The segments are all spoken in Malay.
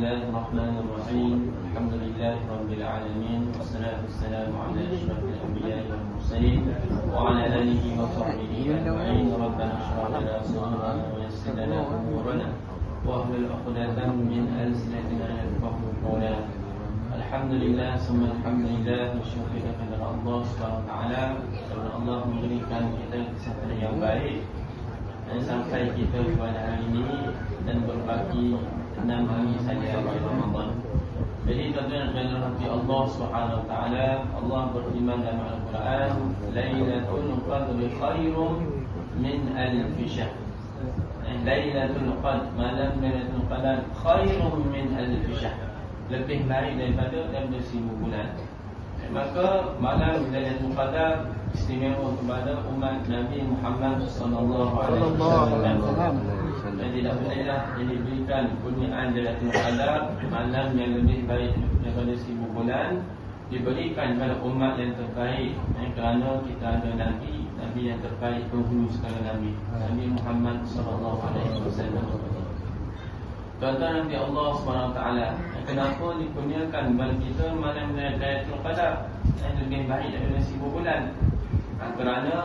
الله الرحمن الرحيم الحمد لله رب العالمين والصلاة والسلام على أشرف الأنبياء والمرسلين وعلى آله وصحبه أجمعين ربنا اشرح لنا صدورنا ويسر لنا أمورنا واحلل عقدة من ألسنتنا يفقهوا قولا Alhamdulillah, semua Alhamdulillah, bersyukur kepada Allah SWT kerana Allah memberikan kita kesempatan yang baik dan sampai kita pada hari ini dan berbaki 6 hari saja di Ramadan. Jadi tuan-tuan dan rahmati Allah SWT, Allah berfirman dalam Al-Quran, Lailatul Qadri khairum min alf syahr. Lailatul Qadr, malam Lailatul Qadar khairum min alf syahr, lebih baik daripada 1000 bulan. Maka malam Lailatul Qadar istimewa kepada umat Nabi Muhammad sallallahu alaihi wasallam. Dan tidak bolehlah diberikan kurniaan Lailatul Qadar, malam yang lebih baik daripada 1000 bulan, diberikan kepada umat yang terbaik, kerana kita ada Nabi yang terbaik, penghulu segala Nabi, Nabi Muhammad sallallahu alaihi wasallam. Tuan-tuan nanti Allah SWT, kenapa dikurniakan kepada kita malam Lailatul Qadar yang lebih baik daripada 1000 bulan? Kerana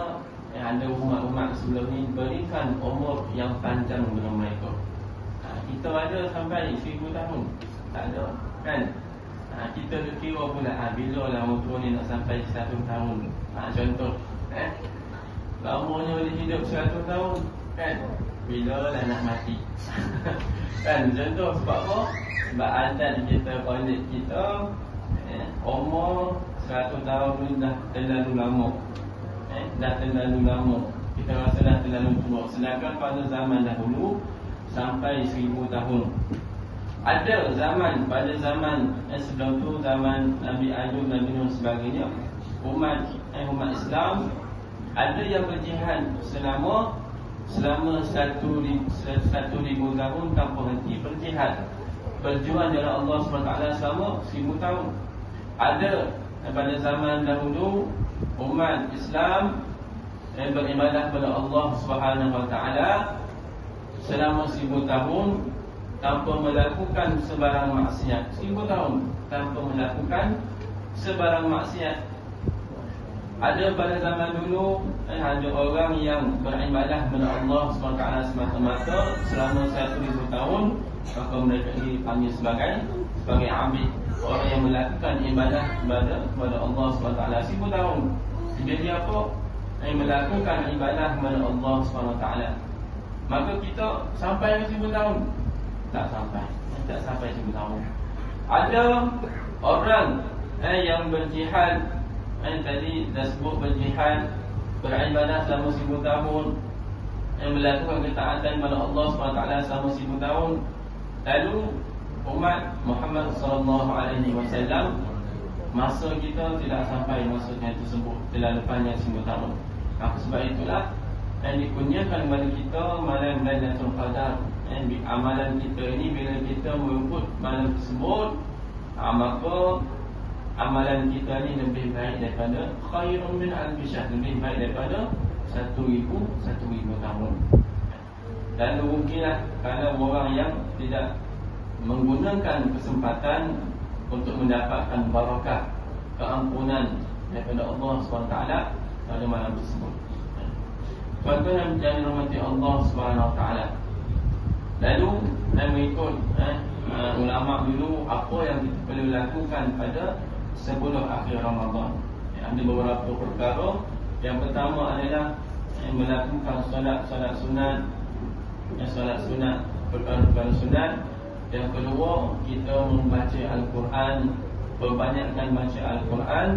ada umat-umat sebelum ini berikan umur yang panjang kepada mereka. Kita ada sampai 1000 tahun? Tak ada, kan? Kita kira pula bila lah orang tua ni nak sampai 100 tahun. Contoh, lamanya boleh hidup 100 tahun, kan? Bila lah nak mati. Kan contoh, sebab apa? Sebab adat kita, kolej kita, umur 100 tahun ni dah terlalu lama. Dah terlalu lama, kita rasa dah terlalu tua. Sedangkan pada zaman dahulu sampai 1000 tahun. Ada zaman, pada zaman sebelum tu, zaman Nabi Ayub, Nabi Nuh sebagainya, umat Islam ada yang berjihad selama 1000 tahun tanpa henti berjihad, berjuang dalam Allah SWT selama 1000 tahun. Ada pada zaman dahulu umat Islam yang beribadah kepada Allah SWT selama 1000 tahun tanpa melakukan sebarang maksiat. 1000 tahun tanpa melakukan sebarang maksiat. Ada pada zaman dulu ada orang yang beribadah kepada Allah SWT semata-mata selama 1000 tahun, maka mereka ini dipanggil sebagai abid, orang yang melakukan ibadah kepada Allah SWT 1000 tahun. Jadi apa? Yang melakukan ibadah kepada Allah SWT. Maka kita sampai ke 1000 tahun? Tak sampai 1000 tahun. Ada orang yang berjihad, tadi dah sebut berjihad, beribadah selama 1000 tahun, yang melakukan ketaatan kepada Allah SWT selama 1000 tahun. Lalu umat Muhammad SAW, masa kita tidak sampai masa yang tersebut, telah lepasnya 1000 tahun. Maka sebab itulah yang dikurniakan kepada kita malam Lailatul Qadar. Amalan kita ini, bila kita menyebut malam tersebut, maka amalan kita ni lebih baik daripada khairun min alf syahr, lebih baik daripada 1000 tahun. Lalu mungkinlah kalau orang yang tidak menggunakan kesempatan untuk mendapatkan barakah, keampunan daripada Allah SWT pada malam tersebut. Tuan-tuan yang dirahmati Allah SWT, lalu mengikut ulama dulu, apa yang kita perlu lakukan pada sebelum akhir Ramadan. Ada beberapa perkara. Yang pertama adalah melakukan solat sunat, perkara-perkara sunat. Yang kedua, kita membaca Al-Quran, perbanyakkan baca Al-Quran,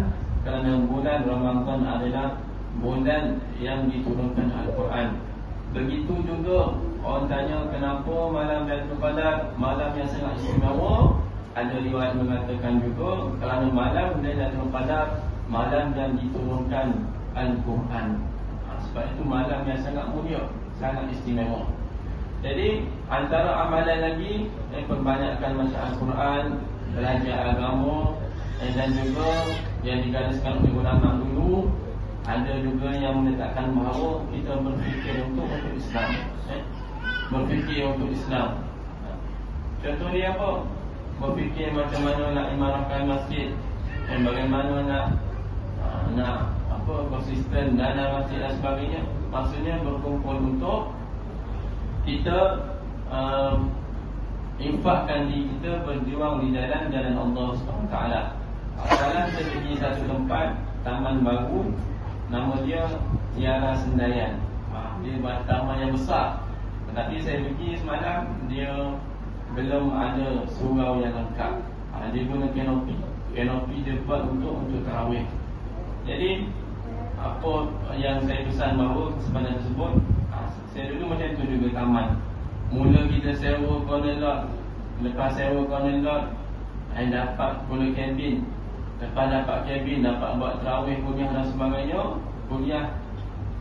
kerana bulan Ramadan adalah bulan yang diturunkan Al-Quran. Begitu juga orang tanya kenapa malam Lailatul Qadar malam yang sangat istimewa. Ada riwayat mengatakan juga kerana malam Lailatul Qadar malam yang diturunkan Al-Quran. Sebab itu malam yang sangat mulia, sangat istimewa. Jadi antara amalan lagi, perbanyakkan baca Al-Quran, belajar agama, dan juga yang digariskan oleh ulama dulu, ada juga yang menetapkan bahawa kita berfikir untuk Islam. Berfikir untuk Islam. Contohnya apa? berfikir macam mana nak imarahkan masjid dan bagaimana nak konsisten dana masjid dan sebagainya. Maksudnya berkumpul untuk kita infakkan diri kita berjuang di jalan Allah SWT. Sekarang saya pergi satu tempat, taman baru, nama dia Tiara Sendayan. Dia taman yang besar. Tetapi saya pergi semalam, dia belum ada surau yang lengkap. Dia guna kanopi. Kanopi dia buat untuk tarawih. Jadi apa yang saya pesan bahawa sebenarnya tersebut, saya dulu macam tu juga taman. Mula kita sewa corner lot, lepas sewa corner lot dapat pula kabin. Lepas dapat kabin, dapat buat tarawih, kuliah dan sebagainya. Kuliah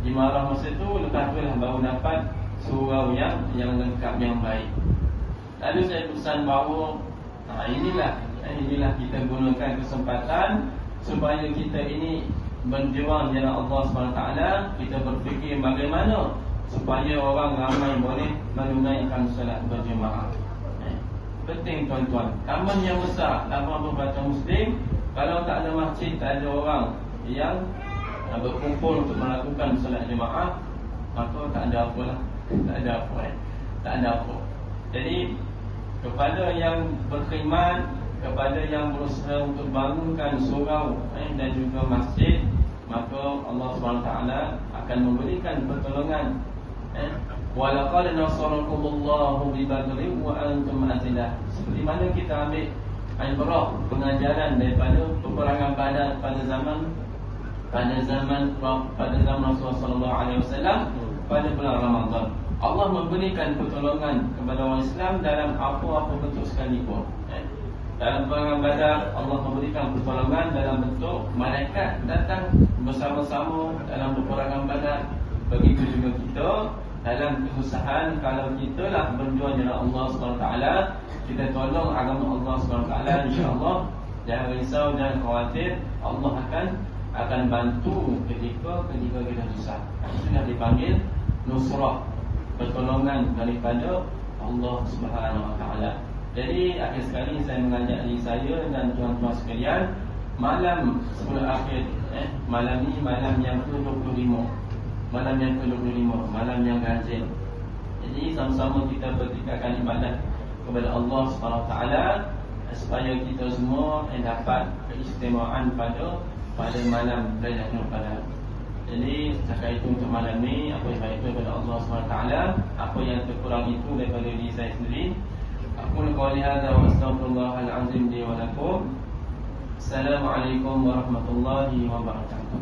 dimarah masa tu, lepas tu lah baru dapat surau yang lengkap, yang baik. Lalu saya pesan bahawa inilah kita gunakan kesempatan supaya kita ini berjuang di jalan Allah SWT. Kita berfikir bagaimana supaya orang ramai boleh menunaikan solat berjemaah. Penting tuan-tuan. Taman yang besar, 80% Muslim. Kalau tak ada masjid, tak ada orang yang berkumpul untuk melakukan solat jemaah, maka tak ada apalah. Tak ada apa. Jadi kepada yang berkhidmat, kepada yang berusaha untuk bangunkan surau dan juga masjid, maka Allah SWT akan memberikan pertolongan. Walaqad nasarakumullahu bi Badrin wa antum azilah. Seperti mana kita ambil ibrah, pengajaran daripada peperangan Badar pada zaman Rasulullah sallallahu alaihi wasallam pada bulan Ramadan. Allah memberikan pertolongan kepada orang Islam dalam apa-apa bentuk sekalipun. Dalam peperangan Badar, Allah memberikan pertolongan dalam bentuk malaikat datang bersama-sama dalam peperangan Badar. Begitu juga kita dalam kesusahan, kalau kita lah berjuang jalan Allah SWT, kita tolong agama Allah SWT, insya-Allah. Jangan risau, jangan khawatir, Allah akan bantu ketika kita susah. Itulah dipanggil nusrah, pertolongan daripada Allah Subhanahu Wa Taala. Jadi akhir sekali saya mengajak diri saya dan tuan-tuan sekalian, malam sebelum akhir, malam ni malam yang ke-25, malam yang ke-25, malam yang ganjil. Jadi sama-sama kita bertingkatkan ibadat kepada Allah Subhanahu Wa Taala supaya kita semua dapat keistimewaan pada malam Lailatul Qadar. Jadi setakat itu untuk malam ni. Apa yang baik daripada Allah SWT, apa yang terkurang itu daripada diri saya sendiri. Aku qouli hadza wa astaghfirullahal azim li wa lakum. Assalamualaikum warahmatullahi wabarakatuh.